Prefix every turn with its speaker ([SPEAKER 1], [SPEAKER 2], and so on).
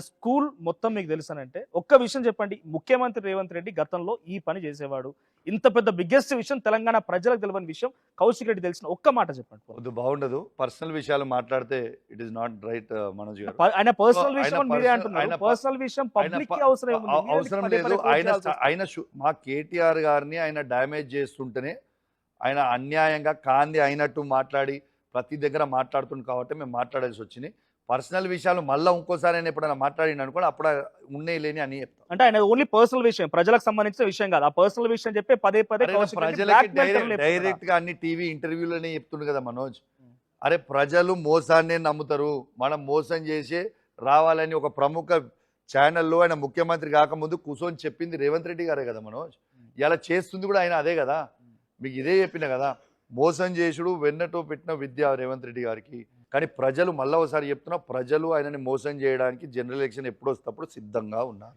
[SPEAKER 1] School మొత్తం మీకు తెలుసనంటే ఒక్క విషయం చెప్పండి. ముఖ్యమంత్రి రేవంత్ రెడ్డి గతంలో ఈ పని చేసేవాడు. ఇంత పెద్ద బిగ్గెస్ట్ విషయం తెలంగాణ ప్రజలకు తెలవని విషయం కౌశిక్ రెడ్డి తెలిసిన ఒక్క మాట చెప్పండి.
[SPEAKER 2] వద్దు, బాగుండదు. పర్సనల్ విషయాలు మాట్లాడితే it is not right Manoj గారు.
[SPEAKER 1] ఆయన పర్సనల్
[SPEAKER 2] ఆయన
[SPEAKER 1] విషయం అని మీరే అంటున్నారు.
[SPEAKER 2] ఆయన
[SPEAKER 1] పర్సనల్ విషయం పబ్లిక్ కి అవసరం ఏముంది? మీరెందుకు
[SPEAKER 2] అవసరం
[SPEAKER 1] పదే
[SPEAKER 2] లేదు.
[SPEAKER 1] పదే quote
[SPEAKER 2] ఆయన
[SPEAKER 1] చేయాల్సి వస్తుంది?
[SPEAKER 2] ఆయన మా కేటీఆర్ గారిని ఆయన డ్యామేజ్ చేస్తుంటేనే ఆయన అన్యాయంగా కాంది అయినట్టు మాట్లాడి ప్రతి దగ్గర మాట్లాడుతుంది కాబట్టి మేము మాట్లాడాల్సి వచ్చింది. పర్సనల్ విషయాలు మళ్ళీ ఇంకోసారి ఆయన ఎప్పుడైనా మాట్లాడింది అనుకోండి, అప్పుడు ఉన్నాయి లేని అని చెప్తాం.
[SPEAKER 1] అంటే ఆయన ఓన్లీ పర్సనల్ విషయం, ప్రజలకు సంబంధించిన విషయం కాదు. ఆ పర్సనల్ విషయం చెప్పి పదే పదే కౌశిక్ రెడ్డి
[SPEAKER 2] ప్రజలకి
[SPEAKER 1] blackmail లేపుతున్నాడు.
[SPEAKER 2] డైరెక్ట్ గా అన్ని టీవీ ఇంటర్వ్యూలోనే చెప్తుండు కదా మనోజ్. అరే ప్రజలు మోసాన్నే నమ్ముతారు, మనం మోసం చేసి రావాలని ఒక ప్రముఖ ఛానల్లో ఆయన ముఖ్యమంత్రి కాకముందు కూర్చొని చెప్పింది రేవంత్ రెడ్డి గారే కదా మనోజ్. ఇలా చేస్తుంది కూడా ఆయన అదే కదా. మీకు ఇదే చెప్పిన కదా, మోసం చేసుడు వెన్నటో పెట్టిన విద్య రేవంత్ రెడ్డి గారికి. కానీ ప్రజలు మళ్ళీ ఒకసారి చెప్తున్నా, ప్రజలు ఆయనని మోసం చేయడానికి జనరల్ ఎలక్షన్ ఎప్పుడు వస్తప్పుడు సిద్ధంగా ఉన్నారు.